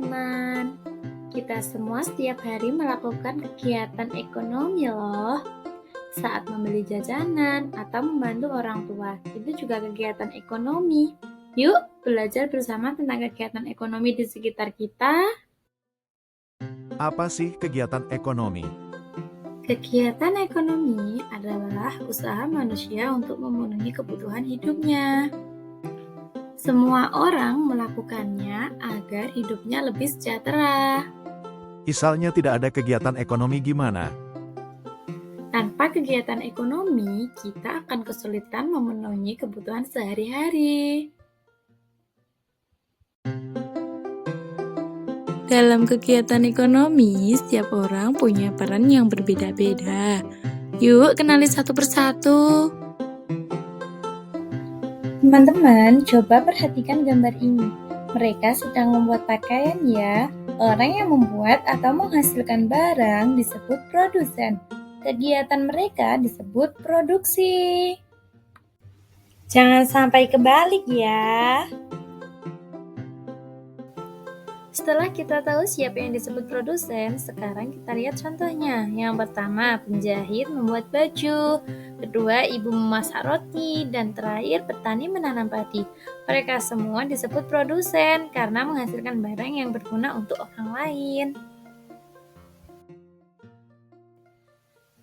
teman-teman. Kita semua setiap hari melakukan kegiatan ekonomi loh. Saat membeli jajanan atau membantu orang tua, itu juga kegiatan ekonomi. Yuk belajar bersama tentang kegiatan ekonomi di sekitar kita. Apa sih kegiatan ekonomi? Kegiatan ekonomi adalah usaha manusia untuk memenuhi kebutuhan hidupnya. Semua orang melakukannya agar hidupnya lebih sejahtera. Misalnya tidak ada kegiatan ekonomi gimana? Tanpa kegiatan ekonomi, kita akan kesulitan memenuhi kebutuhan sehari-hari. Dalam kegiatan ekonomi, setiap orang punya peran yang berbeda-beda. Yuk, kenali satu persatu. Teman-teman, coba perhatikan gambar ini. Mereka sedang membuat pakaian ya. Orang yang membuat atau menghasilkan barang disebut produsen. Kegiatan mereka disebut produksi. Jangan sampai kebalik ya. Setelah kita tahu siapa yang disebut produsen, sekarang kita lihat contohnya. Yang pertama, penjahit membuat baju. Kedua, ibu memasak roti. Dan terakhir, petani menanam padi. Mereka semua disebut produsen karena menghasilkan barang yang berguna untuk orang lain.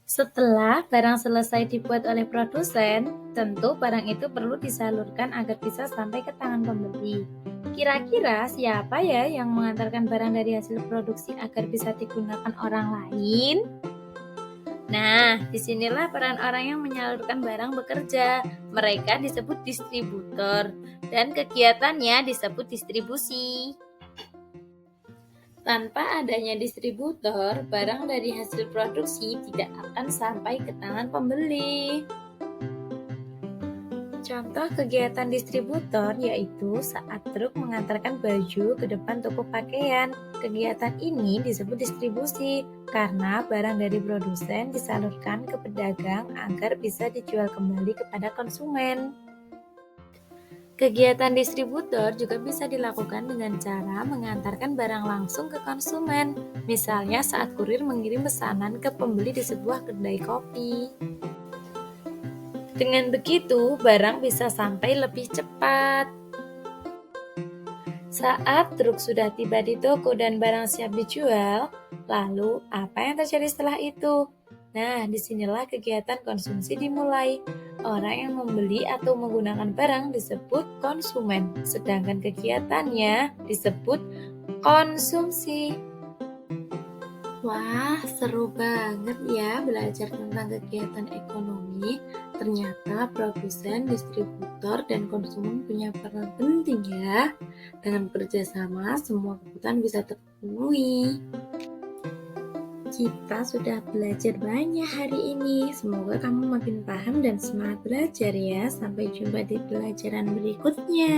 Setelah barang selesai dibuat oleh produsen, tentu barang itu perlu disalurkan agar bisa sampai ke tangan pembeli. Kira-kira siapa ya yang mengantarkan barang dari hasil produksi agar bisa digunakan orang lain? Nah, disinilah peran orang yang menyalurkan barang bekerja. Mereka disebut distributor, dan kegiatannya disebut distribusi. Tanpa adanya distributor, barang dari hasil produksi tidak akan sampai ke tangan pembeli. Contoh kegiatan distributor yaitu saat truk mengantarkan baju ke depan toko pakaian. Kegiatan ini disebut distribusi karena barang dari produsen disalurkan ke pedagang agar bisa dijual kembali kepada konsumen. Kegiatan distributor juga bisa dilakukan dengan cara mengantarkan barang langsung ke konsumen, misalnya saat kurir mengirim pesanan ke pembeli di sebuah kedai kopi. Dengan begitu, barang bisa sampai lebih cepat. Saat truk sudah tiba di toko dan barang siap dijual, lalu apa yang terjadi setelah itu? Nah, disinilah kegiatan konsumsi dimulai. Orang yang membeli atau menggunakan barang disebut konsumen, sedangkan kegiatannya disebut konsumsi. Wah, seru banget ya belajar tentang kegiatan ekonomi. Ternyata produsen, distributor, dan konsumen punya peran penting ya. Dengan bekerja sama, semua kebutuhan bisa terpenuhi. Kita sudah belajar banyak hari ini. Semoga kamu makin paham dan semangat belajar ya. Sampai jumpa di pelajaran berikutnya.